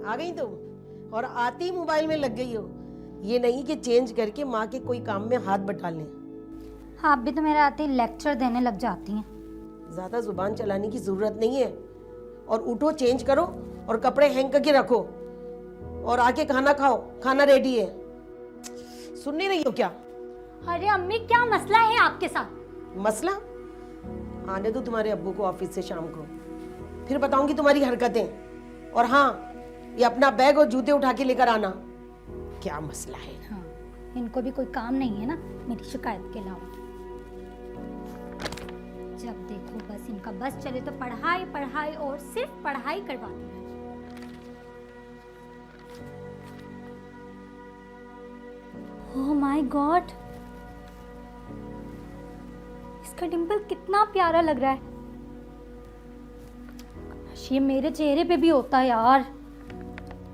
आ गई तुम, और आती ही मोबाइल में लग गई हो। ये नहीं कि चेंज करके माँ के कोई काम में हाथ बटा लें। आप भी तो मेरे आते ही लेक्चर देने लग जाती हैं। ज्यादा जुबान चलाने की जरूरत नहीं है। और उठो, चेंज करो और कपड़े हैंग करके रखो, और आके खाना खाओ, खाना रेडी है। सुन नहीं रही हो क्या? अरे अम्मी, क्या मसला है आपके साथ? मसला? आने दो तुम्हारे अब्बू को ऑफिस से शाम को, फिर बताऊंगी तुम्हारी हरकतें। और हाँ, ये अपना बैग और जूते उठा के लेकर आना। क्या मसला है? हाँ, इनको भी कोई काम नहीं है ना मेरी शिकायत के अलावा। जब देखो बस इनका बस चले तो पढ़ाई पढ़ाई और सिर्फ पढ़ाई करवाती है। ओह माय गॉड, इसका डिंपल कितना प्यारा लग रहा है। काश ये मेरे चेहरे पे भी होता यार।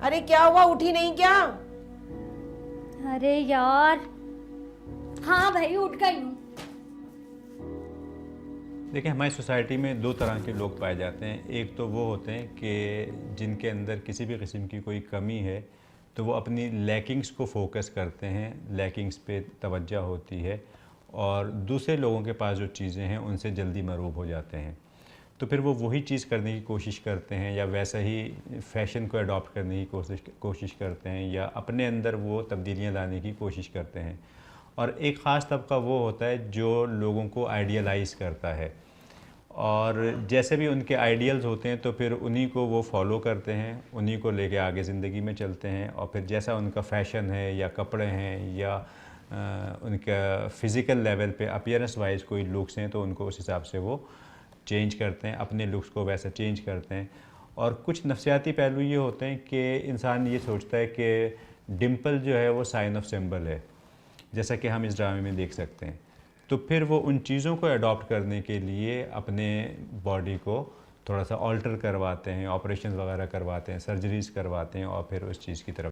अरे क्या हुआ, उठी नहीं क्या? अरे यार, हाँ भाई उठ गई हूँ। देखिए, हमारी सोसाइटी में दो तरह के लोग पाए जाते हैं। एक तो वो होते हैं कि जिनके अंदर किसी भी किस्म की कोई कमी है तो वो अपनी लैकिंग्स को फोकस करते हैं, लैकिंग्स पे तवज्जो होती है, और दूसरे लोगों के पास जो चीज़ें हैं उनसे जल्दी मरूब हो जाते हैं। तो फिर वो वही चीज़ करने की कोशिश करते हैं, या वैसा ही फ़ैशन को अडॉप्ट करने की कोशिश करते हैं, या अपने अंदर वो तब्दीलियाँ लाने की कोशिश करते हैं। और एक ख़ास तबका वो होता है जो लोगों को आइडियलाइज़ करता है, और जैसे भी उनके आइडियल्स होते हैं तो फिर उन्हीं को वो फॉलो करते हैं, उन्हीं को लेके आगे ज़िंदगी में चलते हैं। और फिर जैसा उनका फ़ैशन है या कपड़े हैं या उनका फ़िज़िकल लेवल पे अपीयरेंस वाइज कोई लुक्स हैं तो उनको उस हिसाब से वो चेंज करते हैं, अपने लुक्स को वैसा चेंज करते हैं। और कुछ नफ्सियाती पहलू ये होते हैं कि इंसान ये सोचता है कि डिम्पल जो है वो साइन ऑफ सिंबल है, जैसा कि हम इस ड्रामे में देख सकते हैं। तो फिर वो उन चीज़ों को अडॉप्ट करने के लिए अपने बॉडी को थोड़ा सा ऑल्टर करवाते हैं, ऑपरेशन वगैरह करवाते हैं, सर्जरीज करवाते हैं, और फिर उस चीज़ की तरफ।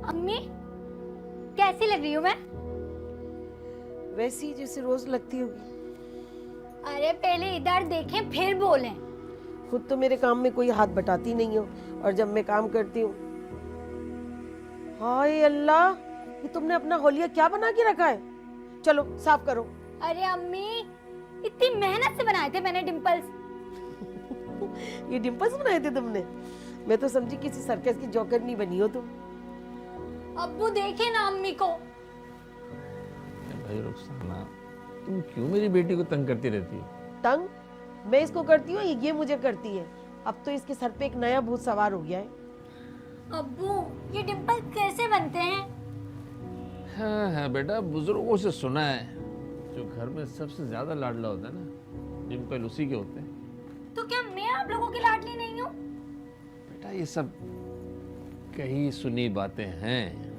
अम्मी, कैसी लग रही हूँ मैं? वैसी जैसे रोज लगती होगी। अरे पहले इधर देखें फिर बोलें। खुद तो मेरे काम में कोई हाथ बटाती नहीं हो, और जब मैं काम करती हूँ, हाय अल्लाह, ये तुमने अपना होलिया क्या बना के रखा है? चलो साफ करो। अरे अम्मी, इतनी मेहनत से बनाए थे मैंने डिंपल्स। ये डिंपल्स बनाए थे तुमने? मैं तो समझी किसी सर्कस की जॉकरनी बनी हो तुम। अब्बू देखे ना अम्मी को। भाई रुखसाना, तुम क्यों मेरी बेटी को तंग करती रहती हो? तंग मैं इसको करती हूँ, ये मुझे करती है। अब तो इसके सर पे एक नया भूत सवार हो गया है। अब्बू, ये डिंपल कैसे बनते हैं? हाँ बेटा, बुजुर्गों से सुना है, जो घर में सबसे ज्यादा लाडला होता है ना, डिंपल उसी के होते हैं। तो क्या मैं आप लोगों की लाडली नहीं हूँ? बेटा ये सब कही सुनी बातें हैं,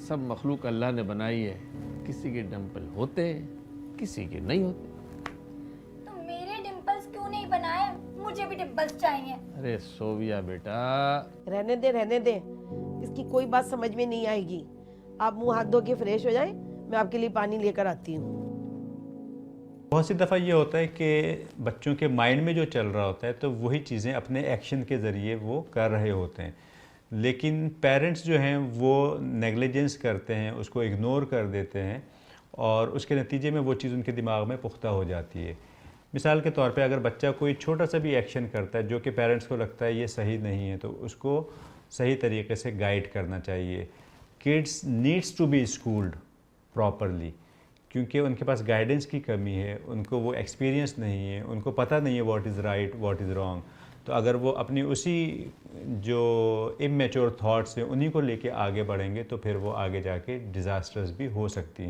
सब मखलूक अल्लाह ने बनाई है। किसी के डिंपल होते किसी के नहीं होते। तो मेरे डिंपल्स क्यों नहीं बनाए? मुझे भी डिंपल्स चाहिए। अरे सोविया बेटा, रहने दे रहने दे, इसकी कोई बात समझ में नहीं आएगी। आप मुंह हाथ धो के फ्रेश हो जाएं, मैं आपके लिए पानी लेकर आती हूँ। बहुत सी दफ़ा ये होता है कि बच्चों के माइंड में जो चल रहा होता है तो वही चीज़ें अपने एक्शन के ज़रिए वो कर रहे होते हैं, लेकिन पेरेंट्स जो हैं वो नेग्लिजेंस करते हैं, उसको इग्नोर कर देते हैं और उसके नतीजे में वो चीज़ उनके दिमाग में पुख्ता हो जाती है। मिसाल के तौर पे अगर बच्चा कोई छोटा सा भी एक्शन करता है जो कि पेरेंट्स को लगता है ये सही नहीं है, तो उसको सही तरीके से गाइड करना चाहिए। Kids needs to be schooled properly, क्योंकि उनके पास गाइडेंस की कमी है, उनको वो एक्सपीरियंस नहीं है, उनको पता नहीं है what is right what is wrong. तो अगर वो अपनी उसी जो इमेच्योर थॉट्स हैं उन्हीं को लेके आगे बढ़ेंगे तो फिर वो आगे जाके डिज़ास्टर्स भी हो सकती हैं।